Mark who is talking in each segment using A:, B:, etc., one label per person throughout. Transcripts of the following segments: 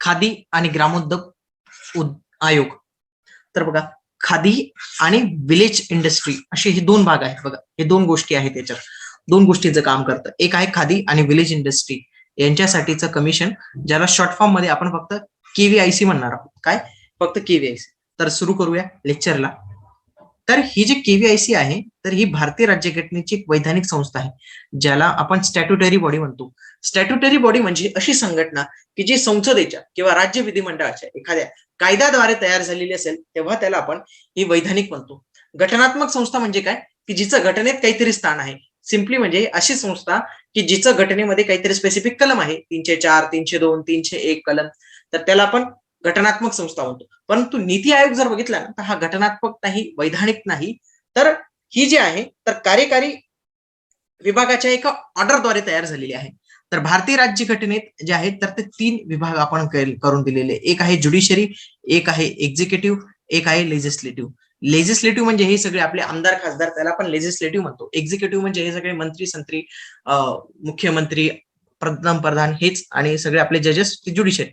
A: खादी आणि ग्रामोद्योग आयोग. तर बघा, खादी आणि विलेज इंडस्ट्री असे हे दोन भाग आहेत. बघा, हे दोन गोष्टी आहेत, त्याच्यात दोन गोष्टींचं काम करतं. एक आहे खादी आणि विलेज इंडस्ट्री यांच्यासाठीचं कमिशन, ज्याला शॉर्ट फॉर्म मध्ये आपण फक्त केव्हीआयसी म्हणणार आहोत. काय? फक्त केव्हीआयसी. तर सुरू करूया लेक्चरला. तर ही जी केव्हीआयसी आहे, तर ही भारतीय राज्यघटनेची एक वैधानिक संस्था आहे, ज्याला आपण स्टॅट्युटरी बॉडी म्हणतो. स्टॅट्युटरी बॉडी म्हणजे अशी संघटना की जी संसदेच्या किंवा राज्य विधिमंडळाच्या एखाद्या कायद्याद्वारे तयार झालेली असेल, तेव्हा त्याला आपण ही वैधानिक म्हणतो. घटनात्मक संस्था म्हणजे काय? की जिचं घटनेत काहीतरी स्थान आहे. सिम्पली म्हणजे अशी संस्था की जिचं घटनेमध्ये काहीतरी स्पेसिफिक कलम आहे, 304, 302, 301 कलम, तर त्याला आपण घटनात्मक संस्था म्हणतो. परंतु नीती आयोग जर बघितला ना, तर हा घटनात्मक नाही, वैधानिक नाही, तर ही जी आहे तर कार्यकारी विभागाच्या एका ऑर्डरद्वारे तयार झालेली आहे. तर भारतीय राज्यघटनेत जे आहेत तर ते 3 विभाग आपण करून दिलेले. एक आहे ज्युडिशरी, एक आहे एक्झिक्युटिव्ह, एक आहे लेजिस्लेटिव्ह. लेजिस्लेटिव्ह म्हणजे हे सगळे आपले आमदार खासदार, त्याला आपण लेजिस्लेटिव्ह म्हणतो. एक्झिक्युटिव्ह म्हणजे हे सगळे मंत्री संत्री, मुख्यमंत्री, पंतप्रधान हेच, आणि सगळे आपले जजेस, ज्युडिशरी.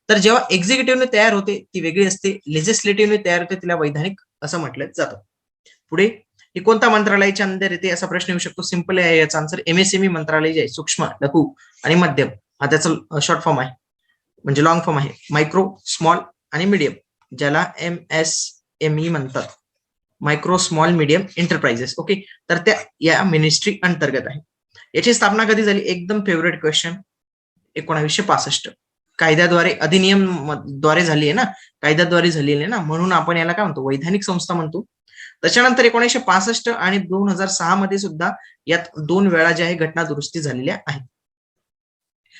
A: तर जेव्हा एक्झिक्युटिव्हने तयार होते ती वेगळी असते, लेजिस्लेटिव्हने तयार होते तिला वैधानिक असं म्हटलं जातं. पुढे, हे कोणत्या मंत्रालयाच्या अंदर येते असा प्रश्न येऊ शकतो. सिंपल आहे याचा आन्सर एमएसएमई मंत्रालय जे आहे, सूक्ष्म, लघु आणि मध्यम, हा त्याचा शॉर्ट फॉर्म आहे, म्हणजे लॉंग फॉर्म आहे. मायक्रो, स्मॉल आणि मीडियम, ज्याला एमएसएमई म्हणतात, micro small medium enterprises. Okay, तर त्या या मिनिस्ट्री अंतर्गत आहे. याची स्थापना कधी झाली? एकदम फेवरेट क्वेश्चन, 1965 कायद्याद्वारे, अधिनियम द्वारे झाली आहे ना, कायद्याद्वारे झालेली आहे ना, म्हणून आपण याला काय म्हणतो? वैधानिक संस्था म्हणतो. त्याच्यानंतर 1965 आणि 2006 मध्ये सुद्धा यात 2 वेळा जे आहे घटना दुरुस्ती झालेल्या आहेत.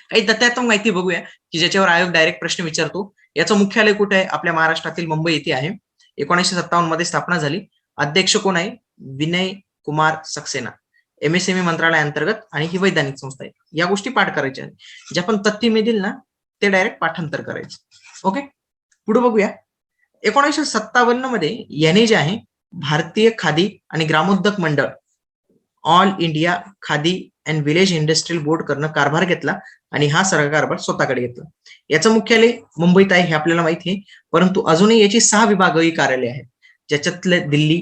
A: काही तथ्यात्मक माहिती बघूया की ज्याच्यावर आयोग डायरेक्ट प्रश्न विचारतो. याचं मुख्यालय कुठे आहे? आपल्या महाराष्ट्रातील मुंबई येथे आहे. 1957 मध्ये स्थापना झाली. अध्यक्ष कोण आहे? विनय कुमार सक्सेना. एमएसएमई मंत्रालयाअंतर्गत, आणि ही वैधानिक संस्था आहे. या गोष्टी पाठ करायच्या, जे आपण तथ्य मिळतील ना ते डायरेक्ट पाठांतर करायचं. ओके, पुढे बघूया. 1957 मध्ये याने जे आहे भारतीय खादी आणि ग्रामोद्योग मंडळ, all India khadi and village industrial board करणं कारभार घेतला, आणि हा सगळा कारभार स्वतःकडे घेतला. याचं मुख्यालय मुंबईत आहे हे आपल्याला माहिती आहे, परंतु अजूनही याची 6 विभागीय कार्यालय आहेत, ज्याच्यातले दिल्ली,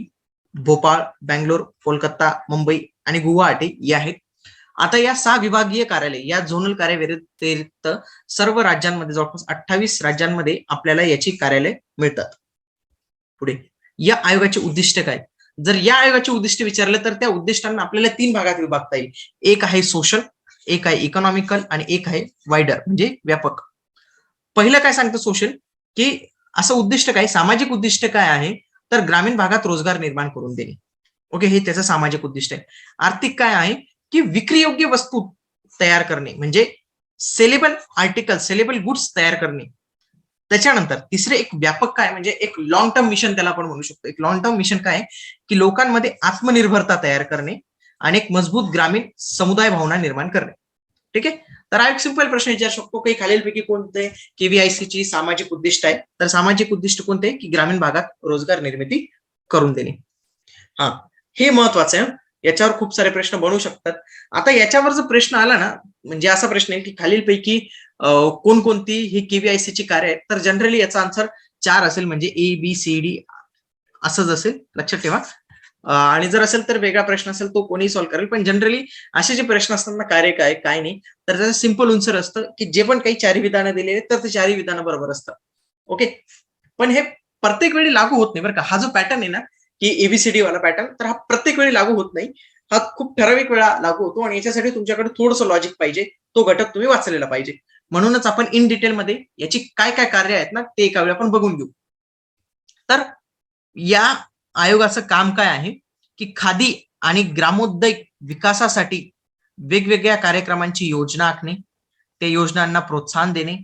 A: भोपाळ, बँगलोर, कोलकाता, मुंबई आणि गुवाहाटी या आहेत. आता या 6 विभागीय कार्यालय, या झोनल कार्यालयाव्यतिरिक्त सर्व राज्यांमध्ये, जवळपास 28 राज्यांमध्ये आपल्याला याची कार्यालय मिळतात. पुढे, या आयोगाचे उद्दिष्ट काय? जर या आयोगाचे उद्दिष्ट विचारलं तर त्या उद्दिष्टांना आपल्याला 3 भागात विभागता येईल. एक आहे सोशल, एक आहे इकॉनॉमिकल आणि एक आहे वायडर, म्हणजे व्यापक. पहिलं काय सांगतं सोशल, की असं उद्दिष्ट काय, सामाजिक उद्दिष्ट काय आहे, तर ग्रामीण भागात रोजगार निर्माण करून देणे. ओके, हे त्याचं सामाजिक उद्दिष्ट आहे. आर्थिक काय आहे, की विक्रीयोग्य वस्तू तयार करणे, म्हणजे सेलेबल आर्टिकल, सेलेबल गुड्स तयार करणे. त्याच्यानंतर तिसरे एक व्यापक काय, म्हणजे एक लॉंग टर्म मिशन त्याला आपण म्हणू शकतो. एक लॉंग टर्म मिशन काय, की लोकांमध्ये आत्मनिर्भरता तयार करणे आणि एक मजबूत ग्रामीण समुदाय भावना निर्माण करणे. ठीक आहे, तर हा एक सिंपल प्रश्न विचारू शकतो की खालीलपैकी कोणते केव्हीआयसी ची सामाजिक उद्दिष्ट आहे? तर सामाजिक उद्दिष्ट कोणते? की ग्रामीण भागात रोजगार निर्मिती करून देणे. हा, हे महत्वाचं आहे. याच्यावर खूप सारे प्रश्न बनू शकतात. आता याच्यावर जर प्रश्न आला ना, म्हणजे असा प्रश्न आहे की खालीलपैकी कोणकोणती ही केव्हीआयसी ची कार्य आहेत, तर जनरली याचा आन्सर 4 असेल, म्हणजे ABCD असंच असेल, लक्षात ठेवा. आणि जर असेल तर वेगळा प्रश्न असेल तो कोणी सॉल्व्ह करेल, पण जनरली असे जे प्रश्न असतात ना, कार्य काय काय नाही, तर त्याचं सिंपल आन्सर असतं की जे पण काही 4 विधानं दिलेले तर ते 4 विधानं बरोबर असतात. ओके, पण हे प्रत्येक वेळी लागू होत नाही बरं का. हा जो पॅटर्न आहे ना, की एबीसीडी वाला पॅटर्न, तर हा प्रत्येक वेळी लागू होत नाही. हा खूप ठराविक वेळा लागू होतो, आणि याच्यासाठी तुमच्याकडे थोडंसं लॉजिक पाहिजे, तो घटक तुम्ही वाचलेला पाहिजे. म्हणूनच आपण इन डिटेल मध्ये याची काय काय कार्य आहेत ना ते एका वेळी आपण बघून घेऊ. तर या आयोगाचं काम काय आहे, की खादी आणि ग्रामोद्योग विकासासाठी वेगवेगळ्या कार्यक्रमांची योजना आखणे, त्या योजनांना प्रोत्साहन देणे,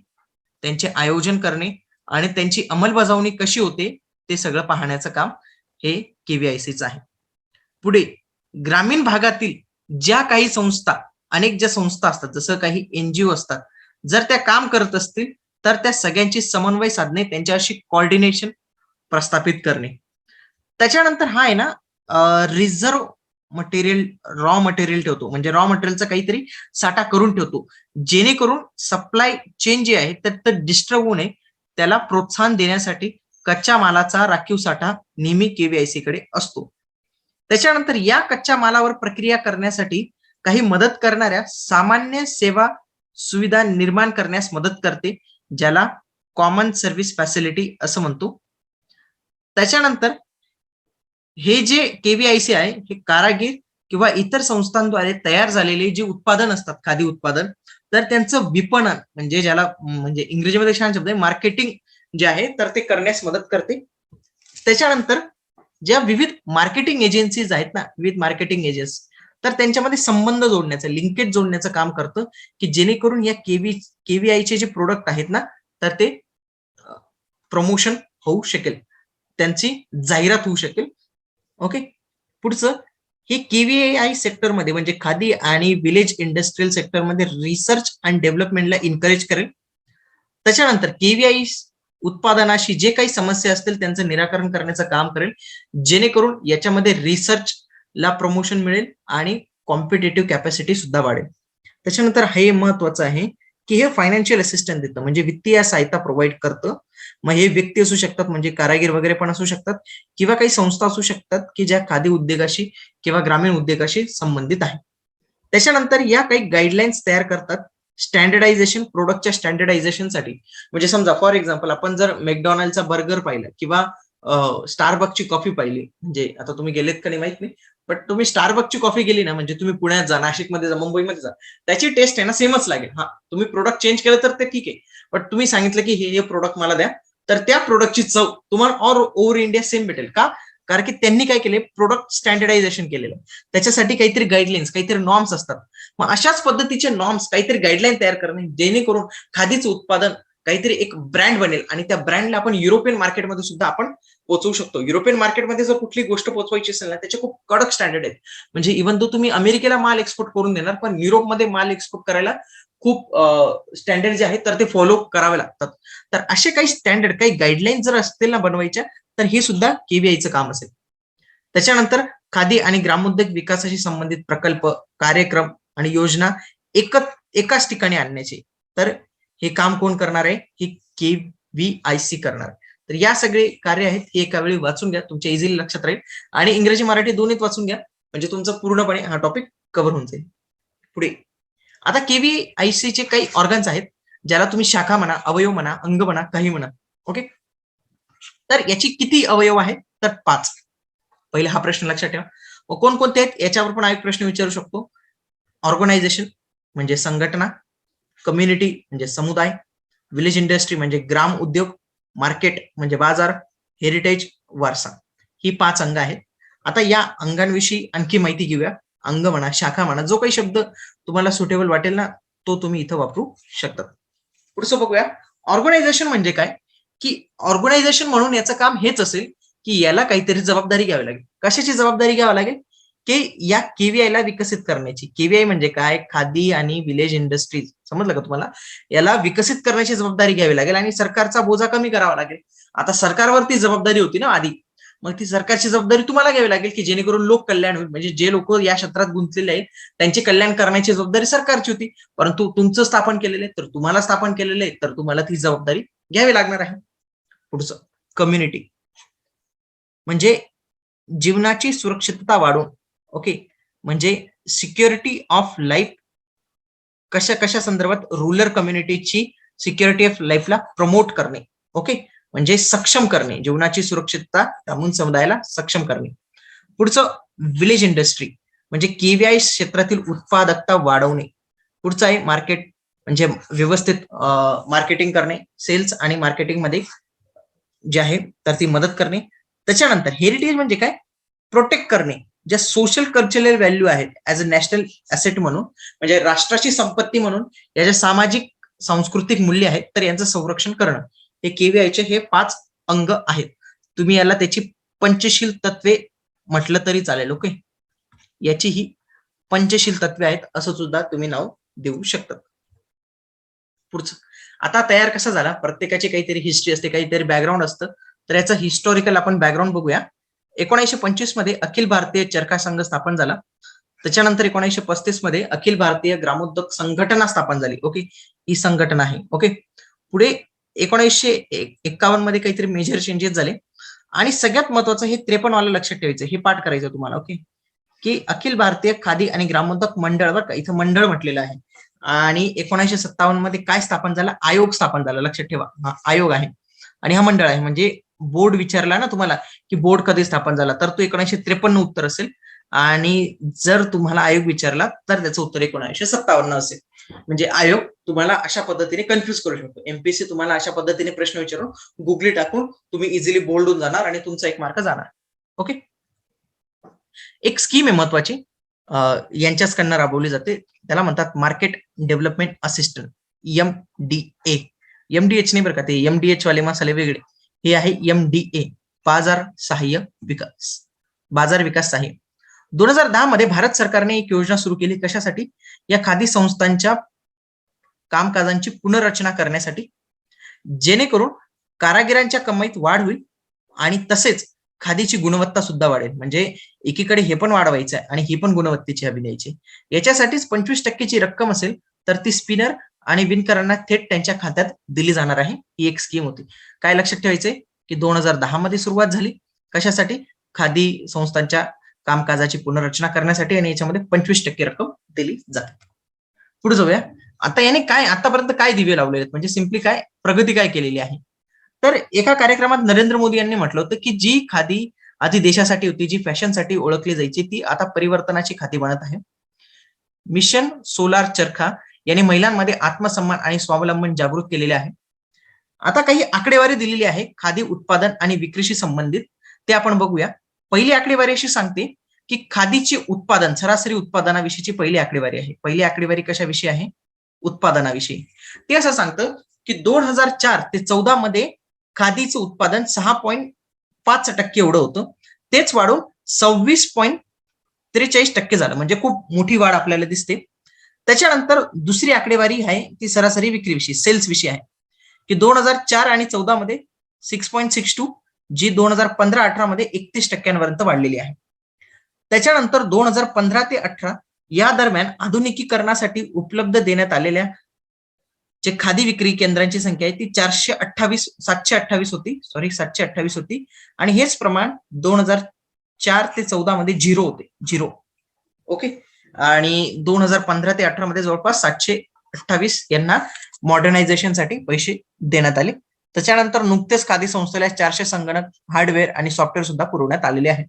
A: त्यांचे आयोजन करणे आणि त्यांची अंमलबजावणी कशी होते ते सगळं पाहण्याचं काम हे केव्हीआयसीचं आहे. पुढे, ग्रामीण भागातील ज्या काही संस्था, अनेक ज्या संस्था असतात, जसं काही एनजीओ असतात, जर त्या काम करत असतील तर त्या सगळ्यांची समन्वय साधणे, त्यांच्याशी कोऑर्डिनेशन प्रस्थापित करणे. त्याच्यानंतर हा आहे ना, रिझर्व्ह मटेरियल, रॉ मटेरियल ठेवतो, म्हणजे रॉ मटेरियलचा काहीतरी साठा करून ठेवतो, जेणेकरून सप्लाय चेन जे आहे तर डिस्टर्ब होऊ नये, त्याला प्रोत्साहन देण्यासाठी कच्च्या मालाचा राखीव साठा नेहमी केव्हीआयसी कडे असतो. त्याच्यानंतर या कच्च्या मालावर प्रक्रिया करण्यासाठी काही मदत करणाऱ्या सामान्य सेवा सुविधा निर्माण करण्यास मदत करते, ज्याला कॉमन सर्व्हिस फॅसिलिटी असं म्हणतो. त्याच्यानंतर हे जे केव्हीआयसी आहे हे कारागीर किंवा इतर संस्थांद्वारे तयार झालेले जे उत्पादन असतात, खादी उत्पादन, तर त्यांचं विपणन, म्हणजे ज्याला म्हणजे इंग्रजीमध्ये छान शब्द आहे मार्केटिंग जे आहे तर ते करण्यास मदत करते. त्याच्यानंतर ज्या विविध मार्केटिंग एजन्सीज आहेत ना, विविध मार्केटिंग एजन्सी, तर त्यांच्यामध्ये संबंध जोडण्याचं, लिंकेज जोडण्याचं काम करतं, की जेणेकरून या केव्हीआयचे जे प्रोडक्ट आहेत ना तर ते प्रमोशन होऊ शकेल, त्यांची जाहिरात होऊ शकेल. ओके, पुढचं, हे केव्हीआय सेक्टरमध्ये म्हणजे खादी आणि विलेज इंडस्ट्रियल सेक्टरमध्ये रिसर्च अँड डेव्हलपमेंटला इन्करेज करेल. त्याच्यानंतर केव्हीआय उत्पादनाशी जे काही समस्या असतील त्यांचं निराकरण करण्याचं काम करेल, जेणेकरून याच्यामध्ये रिसर्चला प्रमोशन मिळेल आणि कॉम्पिटेटिव्ह कॅपॅसिटी सुद्धा वाढेल. त्याच्यानंतर हे महत्वाचं आहे की हे फायनान्शियल असिस्टन्स देतं, म्हणजे वित्तीय सहायता प्रोव्हाइड करतं. मग हे व्यक्ती असू शकतात, म्हणजे कारागीर वगैरे पण असू शकतात, किंवा काही संस्था असू शकतात की ज्या खादी उद्योगाशी किंवा ग्रामीण उद्योगाशी संबंधित आहे. त्याच्यानंतर या काही गाईडलाईन्स तयार करतात स्टँडर्डायझेशन, प्रोडक्टच्या स्टँडर्डायझेशनसाठी. म्हणजे समजा फॉर एक्झाम्पल आपण जर मॅकडॉनल्डचा बर्गर पाहिला किंवा स्टारबकची कॉफी पाहिली, म्हणजे आता तुम्ही गेलेत का नाही माहित नाही, पण तुम्ही स्टारबकची कॉफी गेली ना, म्हणजे तुम्ही पुण्यात जा, नाशिकमध्ये जा, मुंबईमध्ये जा, त्याची टेस्ट आहे ना सेमच लागेल. हा, तुम्ही प्रोडक्ट चेंज केलं तर ते ठीक आहे, पण तुम्ही सांगितलं की हे प्रोडक्ट मला द्या, तर त्या प्रोडक्टची चव तुम्हाला ऑल ओव्हर इंडिया सेम भेटेल. का? कारण की त्यांनी काय केले, प्रोडक्ट स्टँडर्डायझेशन केलेलं, त्याच्यासाठी काहीतरी गाईडलाईन्स, काहीतरी नॉर्म्स असतात. मग अशाच पद्धतीचे नॉर्म्स, काहीतरी गाईडलाईन तयार करणे, जेणेकरून खादीचं उत्पादन काहीतरी एक ब्रँड बनेल आणि त्या ब्रँडला आपण युरोपियन मार्केटमध्ये सुद्धा आपण पोहोचवू शकतो. युरोपियन मार्केटमध्ये जर कुठली गोष्ट पोहोचवायची असेल ना, त्याचे खूप कडक स्टँडर्ड आहेत. म्हणजे इव्हन तो तुम्ही अमेरिकेला माल एक्सपोर्ट करून देणार, पण युरोपमध्ये माल एक्सपोर्ट करायला खूप स्टँडर्ड जे आहेत तर ते फॉलो करावे लागतात. तर असे काही स्टँडर्ड, काही गाईडलाईन जर असतील ना बनवायच्या, तर हे सुद्धा केव्हीआयचं काम असेल. त्याच्यानंतर खादी आणि ग्रामोद्योग विकासाशी संबंधित प्रकल्प, कार्यक्रम आणि योजना एकाच ठिकाणी आणण्याचे, तर हे काम कोण करणार आहे? हे केव्हीआयसी करणार. तर या सगळे कार्य आहेत हे एका वेळी वाचून घ्या, तुमच्या इझिली लक्षात राहील, आणि इंग्रजी मराठी दोन्हीत वाचून घ्या, म्हणजे तुमचं पूर्णपणे हा टॉपिक कव्हर होऊन जाईल. पुढे आता केव्हीआयसीचे काही ऑर्गन्स आहेत, ज्याला तुम्ही शाखा म्हणा, अवयव म्हणा, अंग म्हणा, काही म्हणा. ओके, तर याची किती अवयव आहेत? तर 5. पहिला हा प्रश्न लक्षात ठेवा. कोणकोणते आहेत याच्यावर पण एक प्रश्न विचारू शकतो. ऑर्गनायझेशन म्हणजे संघटना, कम्युनिटी म्हणजे समुदाय, विलेज इंडस्ट्री म्हणजे ग्राम उद्योग, मार्केट म्हणजे बाजार, हेरिटेज वारसा, ही 5 अंग आहेत. आता या अंगांविषयी आणखी माहिती घेऊया. अंग म्हणा, शाखा म्हणा, जो काही शब्द तुम्हाला सुटेबल वाटेल ना, तो तुम्ही इथं वापरू शकता. पुढचं बघूया. ऑर्गनायझेशन म्हणजे काय, की ऑर्गनायझेशन म्हणून याचं काम हेच असेल की याला काहीतरी जबाबदारी घ्यावी लागेल. कशाची जबाबदारी घ्यावी लागेल? की या केव्हीआयला विकसित करण्याची. केव्हीआय म्हणजे काय? खादी आणि विलेज इंडस्ट्रीज, समजलं का तुम्हाला? याला विकसित करण्याची जबाबदारी घ्यावी लागेल आणि सरकारचा बोजा कमी करावा लागेल. आता सरकारवरती जबाबदारी होती ना आधी, मग ती सरकारची जबाबदारी तुम्हाला घ्यावी लागेल की जेणेकरून लोक कल्याण होईल. म्हणजे जे लोक या क्षेत्रात गुंतलेले आहेत त्यांचे कल्याण करण्याची जबाबदारी सरकारची होती, परंतु तुमचं स्थापन केलेलं आहे, तर तुम्हाला स्थापन केलेलं आहे, तर तुम्हाला ती जबाबदारी घ्यावी लागणार आहे. पुढचं, कम्युनिटी म्हणजे जीवनाची सुरक्षितता वाढवून, ओके, म्हणजे सिक्युरिटी ऑफ लाईफ, कशा संदर्भात? रूरल कम्युनिटीची सिक्युरिटी ऑफ लाईफला प्रमोट करणे. ओके, म्हणजे सक्षम करणे, जीवनाची सुरक्षितता राबवून समुदायाला सक्षम करणे. पुढचं, विलेज इंडस्ट्री म्हणजे केव्हीआय क्षेत्रातील उत्पादकता वाढवणे. पुढचं आहे मार्केट, म्हणजे व्यवस्थित मार्केटिंग करणे, सेल्स आणि मार्केटिंग मध्ये जे आहे तर ती मदत करणे. त्याच्यानंतर हेरिटेज म्हणजे काय? प्रोटेक्ट करणे, ज्या सोशल कल्चरल व्हॅल्यू आहेत ऍज अ नॅशनल ऍसेट म्हणून, म्हणजे राष्ट्राची संपत्ती म्हणून या ज्या सामाजिक सांस्कृतिक मूल्य आहेत तर यांचं संरक्षण करणं. हे केव्हीआयचे हे 5 अंग आहेत. तुम्ही याला त्याची पंचशील तत्वे म्हटलं तरी चालेल. ओके, याची ही पंचशील तत्वे आहेत असं सुद्धा तुम्ही नाव देऊ शकता. पुढचं, आता तयार कसा झाला? प्रत्येकाची काहीतरी हिस्ट्री असते, काहीतरी बॅकग्राऊंड असतं, तर याचं हिस्टॉरिकल आपण बॅकग्राऊंड बघूया. 1925 मध्ये अखिल भारतीय चरखा संघ स्थापन झाला. त्याच्यानंतर 1935 मध्ये अखिल भारतीय ग्रामोद्योग संघटना स्थापन झाली. ओके, ही संघटना आहे. ओके, पुढे 1951 मध्ये काहीतरी मेजर चेंजेस झाले आणि सगळ्यात महत्वाचं हे 53 वाला लक्षात ठेवायचं, हे पाठ करायचं तुम्हाला. ओके, की अखिल भारतीय खादी आणि ग्रामोद्योग मंडळ, बरं का, इथं मंडळ म्हटलेलं आहे. आणि 1957 मध्ये काय स्थापन झालं? आयोग स्थापन झाला. लक्षात ठेवा, हा आयोग आहे आणि हा मंडळ आहे. म्हणजे बोर्ड विचारला ना तुम्हाला की बोर्ड कधी स्थापन झाला, तर तो 1953 उत्तर असेल. आणि जर तुम्हाला आयोग विचारला तर त्याचं उत्तर 1957 असेल. म्हणजे आयोग तुम्हाला अशा पद्धतीने कन्फ्युज करू शकतो. एमपीएससी तुम्हाला अशा पद्धतीने प्रश्न विचारून गुगली टाकून तुम्ही इझिली बोल्ड होऊन जाणार आणि तुमचा 1 मार्क जाणार. ओके, एक स्कीम आहे महत्वाची, यांच्याचकडनं राबवली जाते. त्याला म्हणतात market development assistant, MDA. MDH नाही बरं का, ते MDH वाले मसाले वेगळे. हे आहे MDA, बाजार सहाय्य विकास, बाजार विकास सहाय्य. 2010 मध्ये भारत सरकारने एक योजना सुरू केली. कशासाठी? या खादी संस्थांच्या कामकाजांची पुनर्रचना करण्यासाठी, जेणेकरून कारागिरांच्या कमाईत वाढ होईल आणि तसेच खादीची गुणवत्ता सुद्धा वाढेल. म्हणजे एकीकडे हे पण वाढवायचं आहे आणि ही पण गुणवत्तेची हवी द्यायची. याच्यासाठीच 25% रक्कम असेल तर ती स्पिनर आणि विणकरांना थेट त्यांच्या खात्यात दिली जाणार आहे. ही एक स्कीम होती. काय लक्षात ठेवायचंय की 2010 मध्ये सुरुवात झाली. कशासाठी? खादी संस्थांच्या कामकाजाची पुनर्रचना करण्यासाठी आणि याच्यामध्ये 25% रक्कम दिली जाते. पुढे जाऊया. आता याने काय आतापर्यंत काय दिवे लावलेले आहेत, म्हणजे सिम्पली काय प्रगती काय केलेली आहे. तर एका कार्यक्रमात नरेंद्र मोदी यांनी म्हटलं होतं की जी खादी आधी देशासाठी होती, जी फॅशनसाठी ओळखली जायची, ती आता परिवर्तनाची खादी बनत आहे. मिशन सोलार चरखा यांनी महिलांमध्ये आत्मसन्मान आणि स्वावलंबन जागृत केलेले आहे. आता काही आकडेवारी दिलेली आहे खादी उत्पादन आणि विक्रीशी संबंधित, ते आपण बघूया. पहिली आकडेवारी अशी सांगते की खादीचे उत्पादन, सरासरी उत्पादनाविषयीची पहिली आकडेवारी आहे. पहिली आकडेवारी कशाविषयी आहे? उत्पादनाविषयी. ते असं सांगतं की 2004 ते 14 मध्ये खादीचं उत्पादन 6.5% एवढं होतं. तेच वाढून 26.43% झालं. म्हणजे खूप मोठी वाढ आपल्याला दिसते. त्याच्यानंतर दुसरी आकडेवारी आहे ती सरासरी विक्रीविषयी, सेल्स विषयी आहे, की 2004 आणि 14 मध्ये 6.62, जी 2015-18 मध्ये 31% वाढलेली आहे. त्याच्यानंतर 2015 ते 18 या दरम्यान आधुनिकीकरणासाठी उपलब्ध देण्यात आलेल्या जे खादी विक्री केंद्रांची संख्या आहे ती 728 होती. आणि हेच प्रमाण 2004 ते 14 मध्ये 0 होते, 0. ओके, आणि 2015 ते 18 मध्ये जवळपास 728 यांना मॉडर्नायझेशनसाठी पैसे देण्यात आले. त्याच्यानंतर नुकतेच खादी संस्थेला 400 संगणक, हार्डवेअर आणि सॉफ्टवेअर सुद्धा पुरवण्यात आलेले आहे.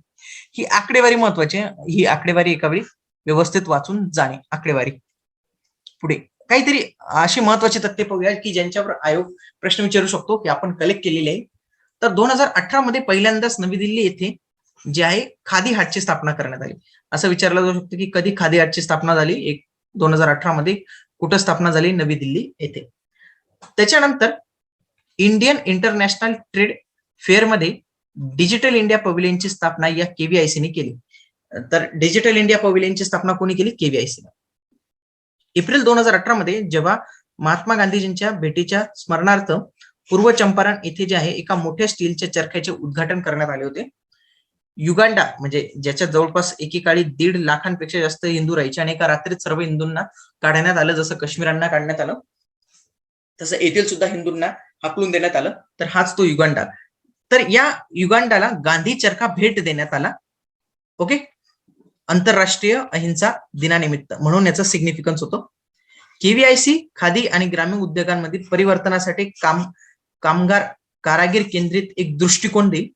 A: ही आकडेवारी महत्वाची आहे. ही आकडेवारी एका वेळी व्यवस्थित वाचून जाणे. आकडेवारी. पुढे काहीतरी अशी महत्वाची तथ्य पाहूया की ज्यांच्यावर आयोग प्रश्न विचारू शकतो, की आपण कलेक्ट केलेले आहे. तर 2018 मध्ये पहिल्यांदाच नवी दिल्ली येथे जे आहे खादी हाटची स्थापना करण्यात आली. असं विचारलं जाऊ शकतं की कधी खादी हाटची स्थापना झाली? 2018 मध्ये. कुठं स्थापना झाली? नवी दिल्ली येथे. त्याच्यानंतर इंडियन इंटरनॅशनल ट्रेड फेअर मध्ये डिजिटल इंडिया पवेलियनची स्थापना या केव्हीआयसीने केली. तर डिजिटल इंडिया पवेलियनची स्थापना कोणी केली? केव्हीआयसीने. एप्रिल 2018 मध्ये जेव्हा महात्मा गांधीजींच्या भेटीच्या स्मरणार्थ पूर्व चंपारण येथे जे आहे एका मोठ्या स्टीलच्या चरख्याचे उद्घाटन करण्यात आले होते. युगांडा, म्हणजे ज्याच्यात जवळपास एकेकाळी 1.5 लाखांपेक्षा जास्त हिंदू राहायचे आणि एका रात्रीत सर्व हिंदूंना काढण्यात आलं. जसं काश्मीरांना काढण्यात आलं तसं येथील सुद्धा हिंदूंना हाकलून देण्यात आलं. तर हाच तो युगांडा. तर या युगांडाला गांधी चरखा भेट देण्यात आला. ओके, आंतरराष्ट्रीय अहिंसा दिनानिमित्त, म्हणून याचं सिग्निफिकन्स होतं. केव्हीआयसी खादी आणि ग्रामीण उद्योगांमधील परिवर्तनासाठी कामगार कारागीर केंद्रित एक दृष्टिकोन देईल.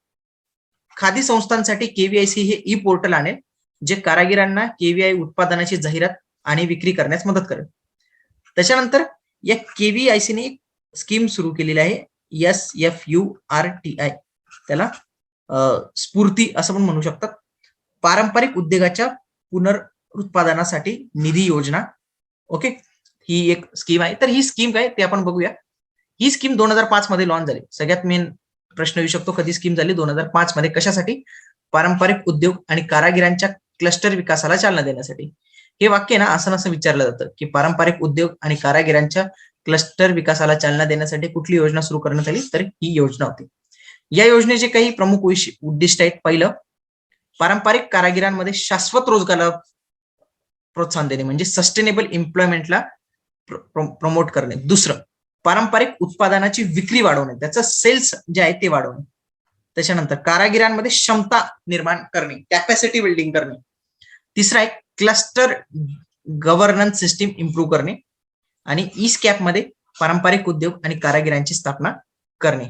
A: खादी संस्थांसाठी केव्हीआयसी हे ई पोर्टल आणेल, जे कारागिरांना केव्हीआय उत्पादनाची जाहिरात आणि विक्री करण्यास मदत करेल. त्याच्यानंतर या केव्हीआयसीने एक स्कीम सुरू केलेली आहे, SFURTI. त्याला स्फूर्ती असं पण म्हणू शकतात. पारंपरिक उद्योगाच्या पुनरुत्पादनासाठी निधी योजना. ओके, ही एक स्कीम आहे. तर ही स्कीम काय ते आपण बघूया. ही स्कीम 2005 मध्ये लॉन्च झाली. सगळ्यात मेन प्रश्न येऊ शकतो, कधी स्कीम झाली? 2005 मध्ये. कशासाठी? पारंपरिक उद्योग आणि कारागिरांच्या क्लस्टर विकासाला चालना देण्यासाठी. हे वाक्य ना असं नसं विचारलं जातं की पारंपरिक उद्योग आणि कारागिरांच्या क्लस्टर विकासाला चालना देण्यासाठी कुठली योजना सुरू करण्यात आली? तर ही योजना होती. या योजनेचे काही प्रमुख उद्दिष्ट आहेत. पहिलं, पारंपरिक कारागिरांमध्ये शाश्वत रोजगाराला प्रोत्साहन देणे म्हणजे सस्टेनेबल एम्प्लॉयमेंटला प्रमोट करणे. दुसरं, पारंपरिक उत्पादनाची विक्री वाढवणे, त्याचं सेल्स जे आहे ते वाढवणे. त्याच्यानंतर कारागिरांमध्ये क्षमता निर्माण करणे, कॅपॅसिटी बिल्डिंग करणे. तिसरा आहे क्लस्टर गव्हर्नन्स सिस्टीम इम्प्रूव्ह करणे. आणि ई स्कॅप मध्ये पारंपरिक उद्योग आणि कारागिरांची स्थापना करणे.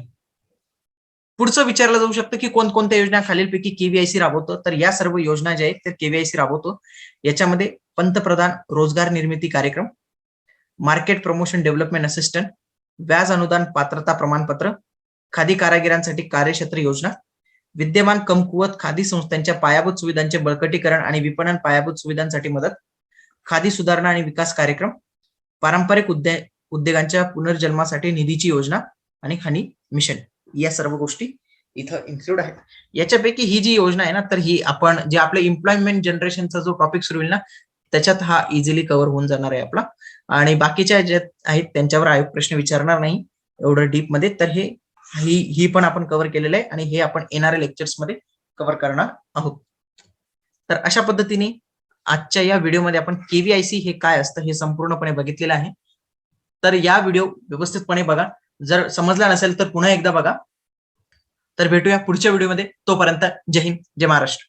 A: पुढचं विचारलं जाऊ शकतं की कोणकोणत्या योजना खालीलपैकी केव्हीआयसी राबवतो. तर या सर्व योजना ज्या आहेत त्या केव्हीआयसी राबवतो. याच्यामध्ये पंतप्रधान रोजगार निर्मिती कार्यक्रम, मार्केट प्रमोशन डेव्हलपमेंट असिस्टंट, व्याज अनुदान पात्रता प्रमाणपत्र, खादी कारागिरांसाठी कार्यक्षेत्र योजना, विद्यमान कमकुवत खादी संस्थांच्या पायाभूत सुविधांचे बळकटीकरण आणि विपणन पायाभूत सुविधांसाठी मदत, खादी सुधारणा आणि विकास कार्यक्रम, पारंपरिक उद्योगांच्या पुनर्जन्मासाठी निधीची योजना आणि खादी मिशन. या सर्व गोष्टी इथं इन्क्लूड आहेत. याच्यापैकी ही जी योजना आहे ना, तर ही आपण जे आपले एम्प्लॉयमेंट जनरेशनचा जो टॉपिक सुरू होईल ना, त्याच्यात हा इझिली कव्हर होऊन जाणार आहे आपला. आणि बाकीच्या ज्या आहेत त्यांच्यावर आयोग प्रश्न विचारणार नाही एवढं डीप मध्ये. तर ही पण आपण कव्हर केलेलं आहे आणि हे आपण येणाऱ्या लेक्चर्स मध्ये कव्हर करणार आहोत. तर अशा पद्धतीने आजच्या या व्हिडिओमध्ये आपण केव्हीआयसी हे काय असतं हे संपूर्णपणे बघितलेलं आहे. तर या व्हिडिओ व्यवस्थितपणे बघा. जर समजला नसेल तर पुन्हा एकदा बघा. तर भेटूया पुढच्या व्हिडिओमध्ये. तोपर्यंत जय हिंद, जय महाराष्ट्र.